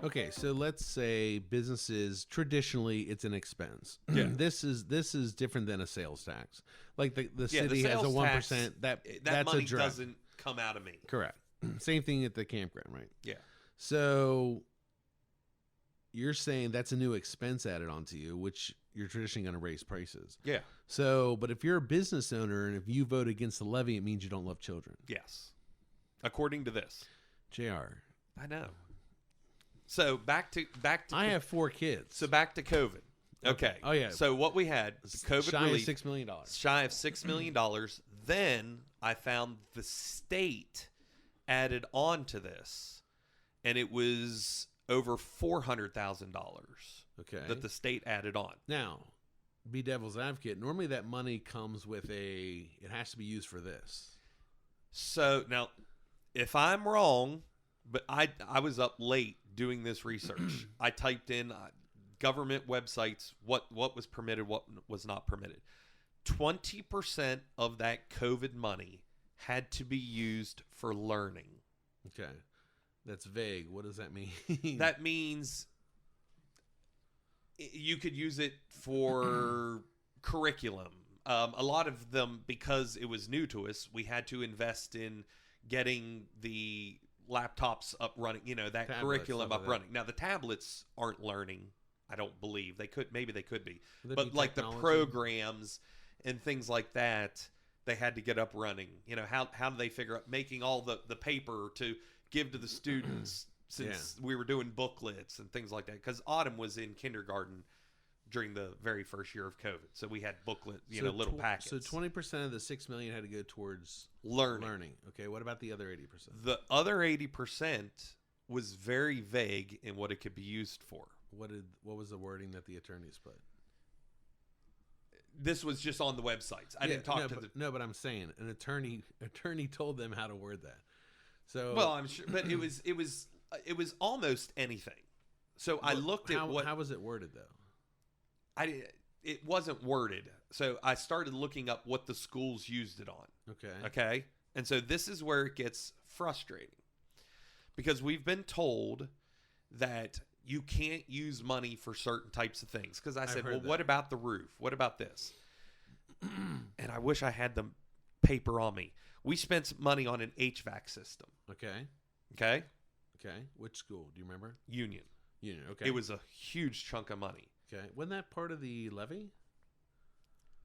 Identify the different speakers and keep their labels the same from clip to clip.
Speaker 1: Okay, so let's say businesses traditionally it's an expense.
Speaker 2: Yeah.
Speaker 1: This is different than a sales tax. Like the
Speaker 2: Yeah,
Speaker 1: city has a
Speaker 2: sales
Speaker 1: 1%.
Speaker 2: That
Speaker 1: That's
Speaker 2: money
Speaker 1: a direct.
Speaker 2: doesn't come out of me.
Speaker 1: Correct. Same thing at the campground, right?
Speaker 2: Yeah.
Speaker 1: So you're saying that's a new expense added onto you, which you're traditionally going to raise prices.
Speaker 2: Yeah.
Speaker 1: So, but if you're a business owner and if you vote against the levy, it means you don't love children.
Speaker 2: Yes. According to this.
Speaker 1: JR.
Speaker 2: I know. So back to
Speaker 1: I have 4 kids.
Speaker 2: So back to COVID. Okay.
Speaker 1: Oh yeah.
Speaker 2: So what we had, COVID
Speaker 1: shy
Speaker 2: relief,
Speaker 1: of $6 million.
Speaker 2: shy of $6 million. Then I found the state added on to this, and it was over $400,000
Speaker 1: Okay.
Speaker 2: that the state added on.
Speaker 1: Now, be devil's advocate. Normally, that money comes with it has to be used for this.
Speaker 2: So now, if I'm wrong, but I was up late doing this research. I typed in government websites what was permitted, what was not permitted. 20% of that COVID money had to be used for learning.
Speaker 1: Okay. That's vague. What does that mean?
Speaker 2: That means you could use it for curriculum. A lot of them, because it was new to us, we had to invest in getting the laptops up running, that
Speaker 1: Tablets,
Speaker 2: curriculum
Speaker 1: stuff
Speaker 2: up
Speaker 1: like
Speaker 2: running. Now, the tablets aren't learning, I don't believe. Maybe they could be.
Speaker 1: Would that
Speaker 2: But
Speaker 1: be
Speaker 2: like the
Speaker 1: technology?
Speaker 2: programs and things like that, they had to get up running. How do they figure out making all the paper to give to the students since we were doing booklets and things like that? Because Autumn was in kindergarten during the very first year of COVID. So we had booklet, little packets.
Speaker 1: So 20% of the $6 million had to go towards
Speaker 2: learning.
Speaker 1: Okay. What about the other 80%?
Speaker 2: The other 80% was very vague in what it could be used for.
Speaker 1: What was the wording that the attorneys put?
Speaker 2: This was just on the websites. I didn't talk to the.
Speaker 1: No, but I'm saying an attorney told them how to word that. So
Speaker 2: Well, I'm sure, but it was almost anything. So I looked at what.
Speaker 1: How was it worded though?
Speaker 2: It wasn't worded. So I started looking up what the schools used it on. Okay. And so this is where it gets frustrating, because we've been told that you can't use money for certain types of things. Because I said, well, what about the roof? What about this? And I wish I had the paper on me. We spent money on an HVAC system. Okay.
Speaker 1: Which school? Do you remember?
Speaker 2: Union.
Speaker 1: Okay.
Speaker 2: It was a huge chunk of money.
Speaker 1: Okay. Wasn't that part of the levy?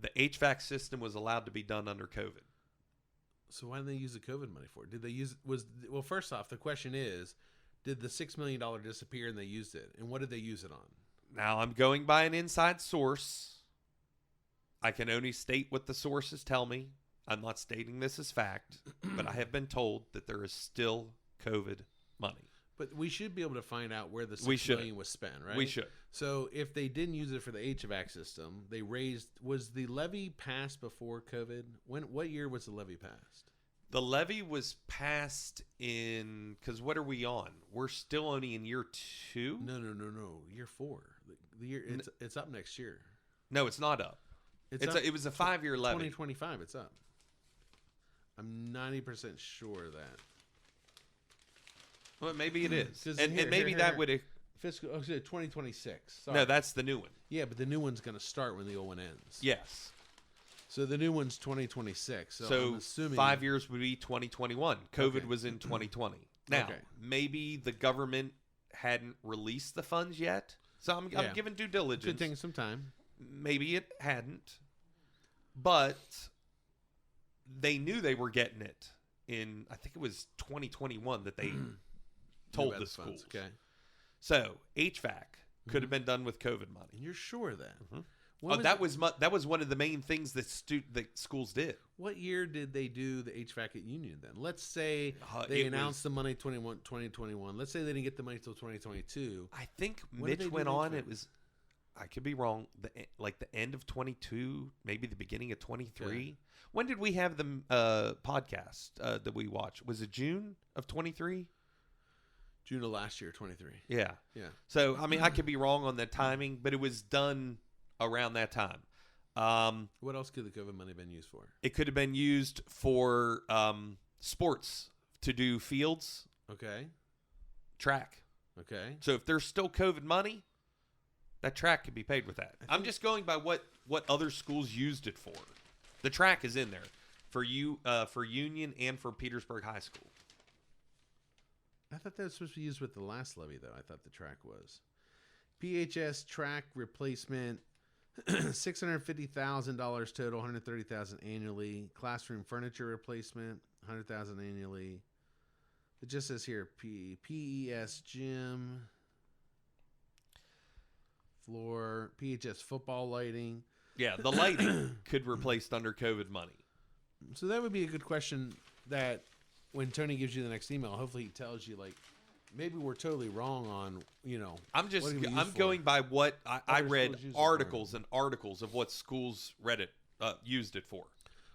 Speaker 2: The HVAC system was allowed to be done under COVID.
Speaker 1: So why didn't they use the COVID money for it? Did they use well, first off, the question is, did the $6 million disappear and they used it? And what did they use it on?
Speaker 2: Now I'm going by an inside source. I can only state what the sources tell me. I'm not stating this as fact, but I have been told that there is still COVID money.
Speaker 1: But we should be able to find out where the $6 million was spent, right?
Speaker 2: We should.
Speaker 1: So if they didn't use it for the HVAC system, was the levy passed before COVID? What year was the levy passed?
Speaker 2: The levy was passed because what are we on? We're still only in year 2?
Speaker 1: No. Year 4. The year it's up next year.
Speaker 2: No, it's not up. It was a 5-year levy.
Speaker 1: 2025, it's up. I'm 90% sure of that.
Speaker 2: Well, maybe it is. And maybe that would...
Speaker 1: Fiscal 2026. Sorry.
Speaker 2: No, that's the new one.
Speaker 1: Yeah, but the new one's going to start when the old one ends.
Speaker 2: Yes.
Speaker 1: So the new one's 2026. So I'm assuming
Speaker 2: 5 years would be 2021. COVID was in 2020. Now, maybe the government hadn't released the funds yet. So I'm giving due diligence.
Speaker 1: Could take some time.
Speaker 2: Maybe it hadn't. But they knew they were getting it in, I think it was 2021 that they told the schools.
Speaker 1: Okay.
Speaker 2: So HVAC could have been done with COVID money.
Speaker 1: And you're sure of that?
Speaker 2: That was one of the main things that schools did.
Speaker 1: What year did they do the HVAC at Union then? Let's say they announced the money 2021. Let's say they didn't get the money until 2022.
Speaker 2: I think Mitch went on. It was, I could be wrong, the end of 22, maybe the beginning of 23. Yeah. When did we have the podcast that we watched? Was it June of 23?
Speaker 1: June of last year, 23.
Speaker 2: Yeah. So, I mean, I could be wrong on the timing, but it was done around that time.
Speaker 1: What else could the COVID money have been used for?
Speaker 2: It could have been used for sports, to do fields.
Speaker 1: Okay.
Speaker 2: Track.
Speaker 1: Okay.
Speaker 2: So if there's still COVID money, that track could be paid with that. I'm just going by what other schools used it for. The track is in there for Union and for Petersburg High School.
Speaker 1: I thought that was supposed to be used with the last levy, though. I thought the track was. PHS track replacement, $650,000 total, $130,000 annually. Classroom furniture replacement, $100,000 annually. It just says here PES gym, floor, PHS football lighting.
Speaker 2: Yeah, the lighting could replace under COVID money.
Speaker 1: So that would be a good question that when Tony gives you the next email, hopefully he tells you, like, maybe we're totally wrong on,
Speaker 2: I'm going by what I read articles and articles of what schools used it for.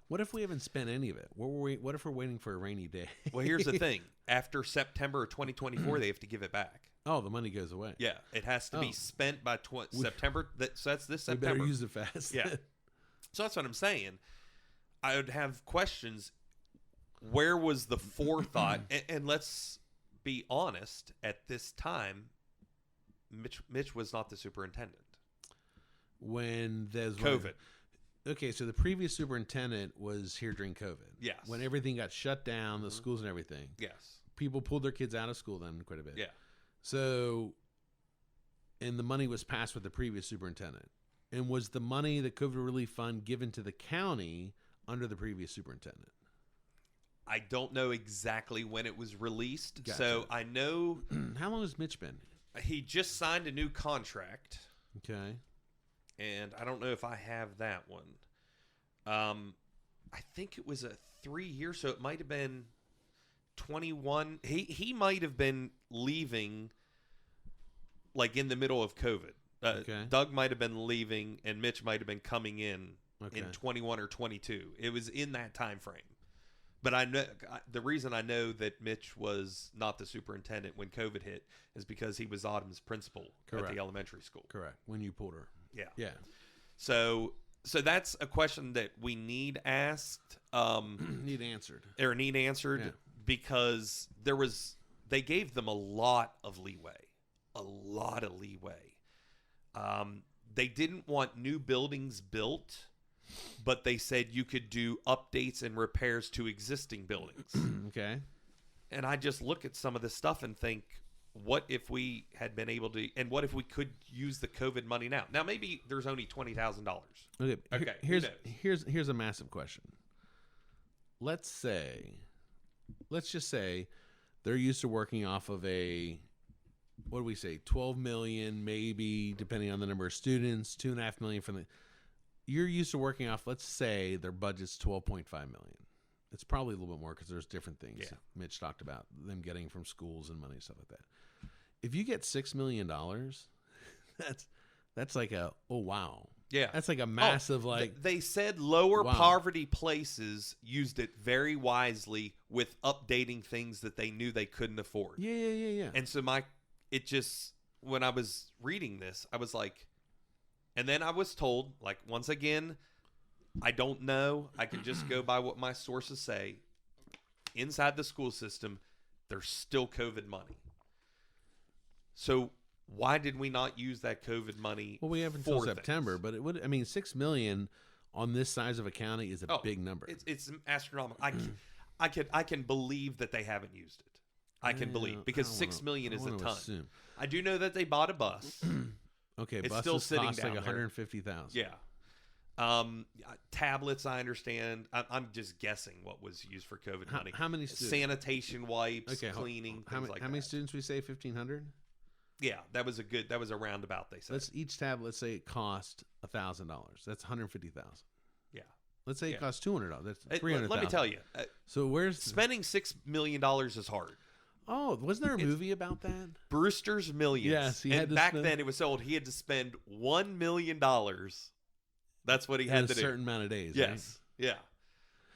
Speaker 1: What if we haven't spent any of it? What if we're waiting for a rainy day?
Speaker 2: Well, here's the thing. After September of 2024, they have to give it back.
Speaker 1: Oh, the money goes away.
Speaker 2: Yeah, it has to be spent by September. So that's this September.
Speaker 1: We better use it fast.
Speaker 2: Yeah. So that's what I'm saying. I would have questions. Where was the forethought? And let's be honest. At this time, Mitch was not the superintendent.
Speaker 1: When there's
Speaker 2: COVID.
Speaker 1: Okay, so the previous superintendent was here during COVID.
Speaker 2: Yes.
Speaker 1: When everything got shut down, the schools and everything.
Speaker 2: Yes.
Speaker 1: People pulled their kids out of school then quite a bit.
Speaker 2: Yeah.
Speaker 1: So, and the money was passed with the previous superintendent. And was the money, the COVID relief fund, given to the county under the previous superintendent?
Speaker 2: I don't know exactly when it was released.
Speaker 1: Gotcha.
Speaker 2: So I know.
Speaker 1: How long has Mitch been?
Speaker 2: He just signed a new contract.
Speaker 1: Okay.
Speaker 2: And I don't know if I have that one. I think it was a 3 year, so it might have been 21. He might have been leaving like in the middle of COVID.
Speaker 1: Okay.
Speaker 2: Doug might have been leaving, and Mitch might have been coming in 21 or 22. It was in that time frame. But I know the reason I know that Mitch was not the superintendent when COVID hit is because he was Autumn's principal at the elementary school.
Speaker 1: Correct. When you pulled her.
Speaker 2: Yeah.
Speaker 1: Yeah.
Speaker 2: So that's a question that we need asked.
Speaker 1: Need answered.
Speaker 2: Yeah. Because they gave them a lot of leeway. They didn't want new buildings built, but they said you could do updates and repairs to existing buildings.
Speaker 1: Okay. And
Speaker 2: I just look at some of this stuff and think, what if we had been able to, and what if we could use the COVID money now? Now, maybe there's only $20,000.
Speaker 1: Okay. Here's a massive question. Let's just say they're used to working off of a, what do we say, 12 million, maybe, depending on the number of students, 2.5 million from the, you're used to working off, let's say their budget's 12.5 million. It's probably a little bit more because there's different things Mitch talked about, them getting from schools and money and stuff like that. If you get $6 million, that's like a, oh, wow.
Speaker 2: Yeah.
Speaker 1: That's like a massive,
Speaker 2: They said lower poverty places used it very wisely with updating things that they knew they couldn't afford.
Speaker 1: Yeah.
Speaker 2: And so when I was reading this, I was like, and then I was told, like, once again, I don't know. I can just go by what my sources say. Inside the school system, there's still COVID money. So why did we not use that COVID money?
Speaker 1: Well, we have until September, but it would. I mean, $6 million on this size of a county is a big number.
Speaker 2: It's astronomical. I can believe that they haven't used it. I can believe because $6 million is a ton. Assume. I do know that they bought a bus.
Speaker 1: Okay,
Speaker 2: it's
Speaker 1: buses
Speaker 2: still sitting
Speaker 1: cost
Speaker 2: down
Speaker 1: like
Speaker 2: $150,000. Yeah. Tablets, I understand. I'm just guessing what was used for COVID money.
Speaker 1: How many students?
Speaker 2: Sanitation wipes, cleaning, things like that.
Speaker 1: How many students we say? 1,500.
Speaker 2: Yeah, that was a roundabout. They said.
Speaker 1: Each tablet, let's say it cost $1,000. That's $150,000. Yeah. Let's say it costs $200. That's $300,000.
Speaker 2: Let me tell you.
Speaker 1: So where's
Speaker 2: spending $6 million is hard.
Speaker 1: Oh, wasn't there a movie about that?
Speaker 2: Brewster's Millions.
Speaker 1: Yes,
Speaker 2: back then it was sold. He had to spend $1 million. That's what he had to do.
Speaker 1: A certain amount of days.
Speaker 2: Yes.
Speaker 1: Right?
Speaker 2: Yeah.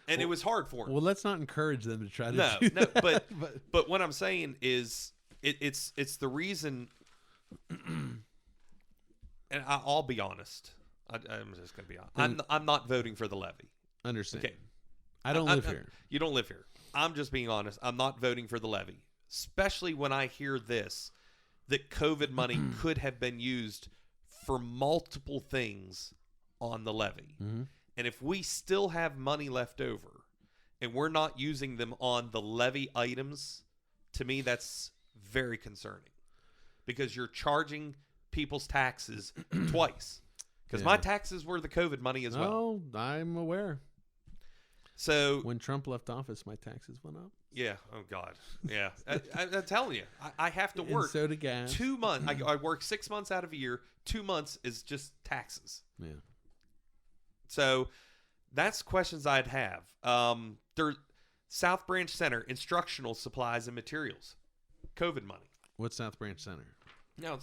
Speaker 2: And it was hard for him.
Speaker 1: Well, let's not encourage them to try to do
Speaker 2: that. But what I'm saying is it's the reason. And I'll be honest. I'm just going to be honest. I'm not voting for the levy.
Speaker 1: Understand.
Speaker 2: Okay.
Speaker 1: I don't live here.
Speaker 2: You don't live here. I'm just being honest. I'm not voting for the levy, especially when I hear this. that COVID money could have been used for multiple things on the levy.
Speaker 1: Mm-hmm.
Speaker 2: And if we still have money left over and we're not using them on the levy items, to me, that's very concerning because you're charging people's taxes twice. Because my taxes were the COVID money as well.
Speaker 1: Oh, I'm aware.
Speaker 2: So
Speaker 1: when Trump left office, my taxes went up.
Speaker 2: Yeah. Oh God. Yeah. I'm telling you, I have to work.
Speaker 1: And so did gas.
Speaker 2: 2 months. I work 6 months out of a year. 2 months is just taxes.
Speaker 1: Yeah.
Speaker 2: So that's questions I'd have. South Branch Center, instructional supplies and materials, COVID money.
Speaker 1: What's South Branch Center?
Speaker 2: No,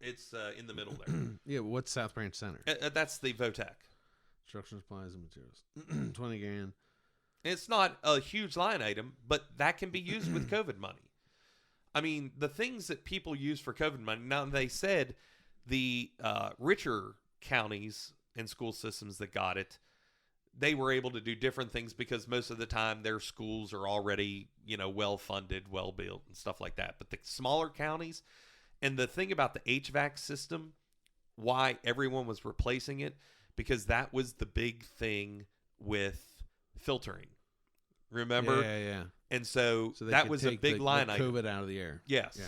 Speaker 2: it's in the middle there.
Speaker 1: Yeah. What's South Branch Center?
Speaker 2: That's the VOTEC.
Speaker 1: Instructional supplies and materials. 20 grand.
Speaker 2: It's not a huge line item, but that can be used with COVID money. I mean, the things that people use for COVID money. Now, they said the richer counties and school systems that got it, they were able to do different things because most of the time their schools are already, well funded, well built and stuff like that. But the smaller counties, and the thing about the HVAC system, why everyone was replacing it, because that was the big thing with filtering. Remember?
Speaker 1: Yeah.
Speaker 2: And so that was a big line item.
Speaker 1: COVID out of the air.
Speaker 2: Yes.
Speaker 1: Yeah.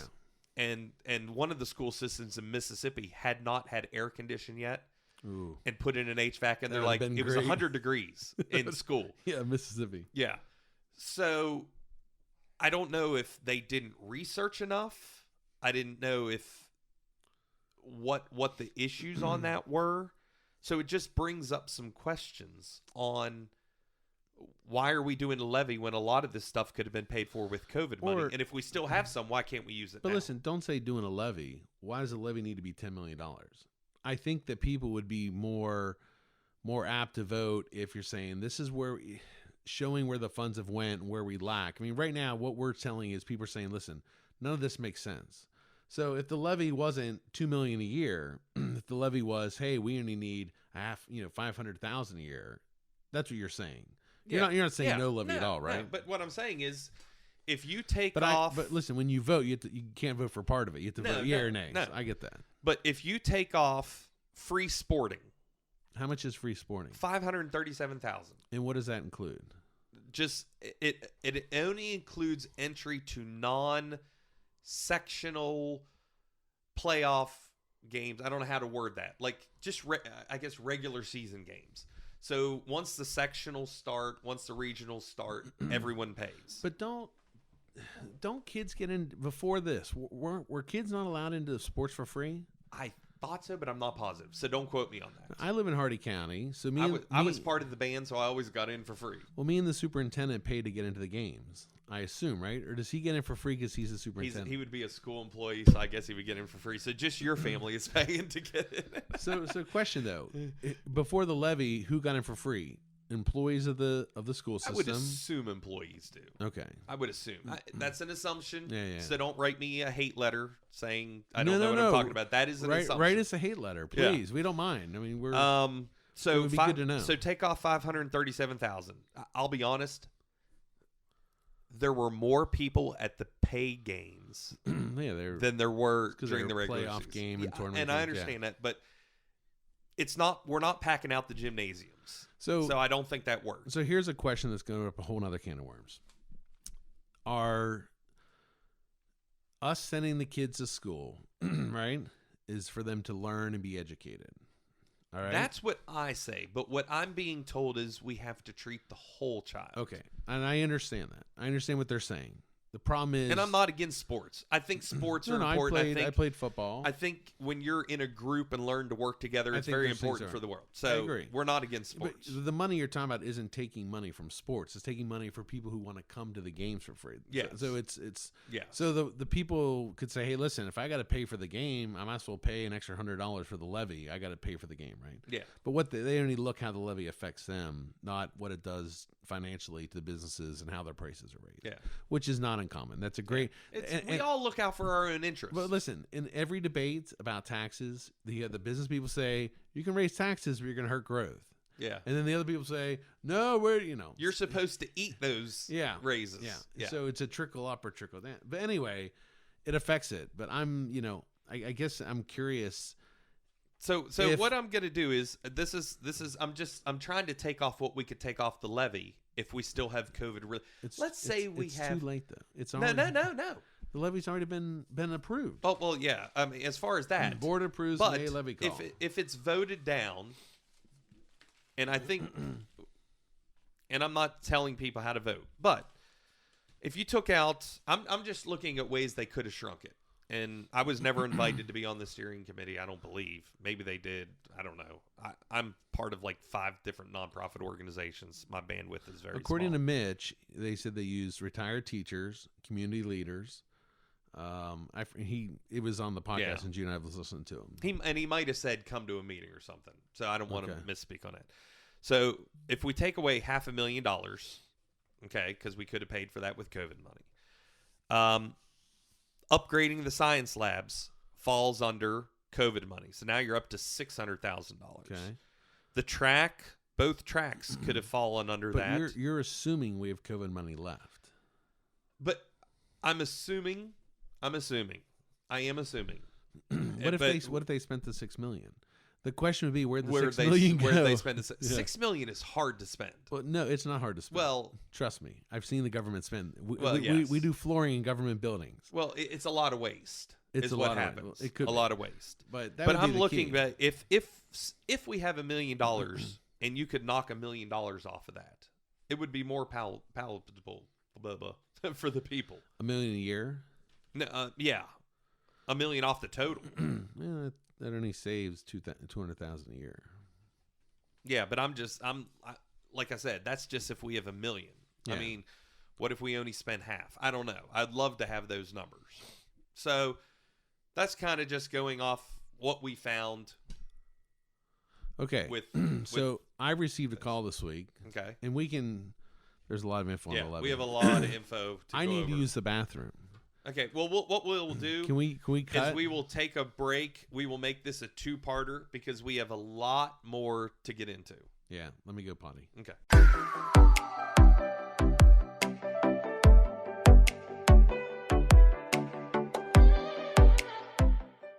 Speaker 2: And one of the school systems in Mississippi had not had air conditioning yet.
Speaker 1: Ooh.
Speaker 2: And put in an HVAC, and they're like, it was 100 degrees in school.
Speaker 1: Yeah, Mississippi.
Speaker 2: Yeah. So I don't know if they didn't research enough. I didn't know if what the issues on that were. So it just brings up some questions on why are we doing a levy when a lot of this stuff could have been paid for with COVID money? And if we still have some, why can't we use it
Speaker 1: But
Speaker 2: now?
Speaker 1: listen, don't say doing a levy. Why does a levy need to be $10 million? I think that people would be more apt to vote if you're saying this is where showing where the funds have went and where we lack. I mean, right now, what we're telling is people are saying, listen, none of this makes sense. So if the levy wasn't $2 million a year, if the levy was, hey, we only need $500,000 a year, that's what you're saying. You're not saying no levy at all, right?
Speaker 2: No. But what I'm saying is, if you take off,
Speaker 1: but listen, when you vote, you can't vote for part of it. You have to vote yeah or nay.
Speaker 2: No.
Speaker 1: So I get that.
Speaker 2: But if you take off free sporting,
Speaker 1: how much is free sporting?
Speaker 2: $537,000.
Speaker 1: And what does that include?
Speaker 2: Just it only includes entry to non-sectional playoff games. I don't know how to word that. Like just I guess regular season games. So once the sectionals start, once the regionals start, everyone pays.
Speaker 1: But don't kids get in before this? Were kids not allowed into sports for free?
Speaker 2: I thought so, but I'm not positive. So don't quote me on that.
Speaker 1: I live in Hardy County, so
Speaker 2: I was part of the band, so I always got in for free.
Speaker 1: Well, me and the superintendent paid to get into the games, I assume, right? Or does he get in for free because he's a superintendent?
Speaker 2: He would be a school employee, so I guess he would get in for free. So just your family is paying to get in.
Speaker 1: So question though, before the levy, who got in for free? Employees of the school system?
Speaker 2: I would assume employees do.
Speaker 1: Okay.
Speaker 2: I would assume. That's an assumption.
Speaker 1: Yeah.
Speaker 2: So don't write me a hate letter saying I don't know what I'm talking about. That is an assumption.
Speaker 1: Write us a hate letter, please. Yeah. We don't mind. I mean, we're
Speaker 2: so
Speaker 1: it would be good to know.
Speaker 2: So take off $537,000. I'll be honest. There were more people at the pay games than there were during the regular
Speaker 1: playoff game and tournament.
Speaker 2: And I understand that, but it's not. We're not packing out the gymnasiums. So I don't think that works.
Speaker 1: So here's a question that's going to open up a whole other can of worms. Are us sending the kids to school, right, is for them to learn and be educated. All right?
Speaker 2: That's what I say. But what I'm being told is we have to treat the whole child.
Speaker 1: Okay. And I understand that. I understand what they're saying. The problem is...
Speaker 2: And I'm not against sports. I think sports are important.
Speaker 1: I played football.
Speaker 2: I think when you're in a group and learn to work together, it's very important for the world. So
Speaker 1: I agree.
Speaker 2: We're not against sports.
Speaker 1: But the money you're talking about isn't taking money from sports. It's taking money for people who want to come to the games for free.
Speaker 2: Yes.
Speaker 1: So it's
Speaker 2: yeah.
Speaker 1: So the people could say, hey, listen, if I got to pay for the game, I might as well pay an extra $100 for the levy. I got to pay for the game, right?
Speaker 2: Yeah.
Speaker 1: But what they only look how the levy affects them, not what it does financially to the businesses and how their prices are raised.
Speaker 2: Yeah.
Speaker 1: Which is not uncommon. That's a great...
Speaker 2: we all look out for our own interests.
Speaker 1: But listen, in every debate about taxes, the business people say, you can raise taxes, but you're going to hurt growth.
Speaker 2: Yeah.
Speaker 1: And then the other people say, no,
Speaker 2: you're supposed to eat those raises.
Speaker 1: Yeah. So it's a trickle up or trickle down. But anyway, it affects it. But I'm, I guess I'm curious.
Speaker 2: So what I'm going to do is I'm trying to take off what we could take off the levy if we still have COVID. Let's say
Speaker 1: it's
Speaker 2: have
Speaker 1: too late though. It's
Speaker 2: no.
Speaker 1: The levy's already been approved.
Speaker 2: Oh well, yeah. I mean, as far as that,
Speaker 1: the board approves
Speaker 2: but
Speaker 1: May levy call.
Speaker 2: If it's voted down, and I think, and I'm not telling people how to vote, but if you took out, I'm just looking at ways they could have shrunk it. And I was never invited to be on the steering committee, I don't believe. Maybe they did. I don't know. I'm part of like 5 different nonprofit organizations. My bandwidth is very
Speaker 1: According
Speaker 2: small.
Speaker 1: to Mitch, they said they used retired teachers, community leaders. It was on the podcast in June. I was listening to him.
Speaker 2: He might have said come to a meeting or something. So I don't want to misspeak on it. So if we take away $500,000, okay, because we could have paid for that with COVID money. Upgrading the science labs falls under COVID money. So now you're up to $600,000. Okay. Both tracks could have fallen under that.
Speaker 1: You're assuming we have COVID money left.
Speaker 2: But I'm assuming. I am assuming.
Speaker 1: What if they spent the $6 million? The question would be where'd the $6 million go?
Speaker 2: Where did they spend it? $6 million is hard to spend.
Speaker 1: Well, no, it's not hard to spend.
Speaker 2: Well,
Speaker 1: trust me, I've seen the government spend.
Speaker 2: Yes.
Speaker 1: We do flooring in government buildings.
Speaker 2: Well, it's a lot of waste.
Speaker 1: It's
Speaker 2: is what happens.
Speaker 1: It could
Speaker 2: a lot of waste.
Speaker 1: But
Speaker 2: I'm looking at if we have $1 million and you could knock $1 million off of that, it would be more palatable for the people.
Speaker 1: $1 million a year?
Speaker 2: No, yeah, $1 million off the total.
Speaker 1: Yeah, that only saves $200,000 a year.
Speaker 2: Yeah, but like I said, that's just if we have $1 million. Yeah. I mean, what if we only spend half? I don't know. I'd love to have those numbers. So that's kind of just going off what we found.
Speaker 1: Okay. So I received a call this week.
Speaker 2: Okay.
Speaker 1: And there's a lot of info on the levy.
Speaker 2: We have a lot of info
Speaker 1: I need to use the bathroom.
Speaker 2: Okay, well, what we'll do
Speaker 1: can we cut?
Speaker 2: Is we will take a break. We will make this a 2-parter because we have a lot more to get into.
Speaker 1: Yeah, let me go potty.
Speaker 2: Okay.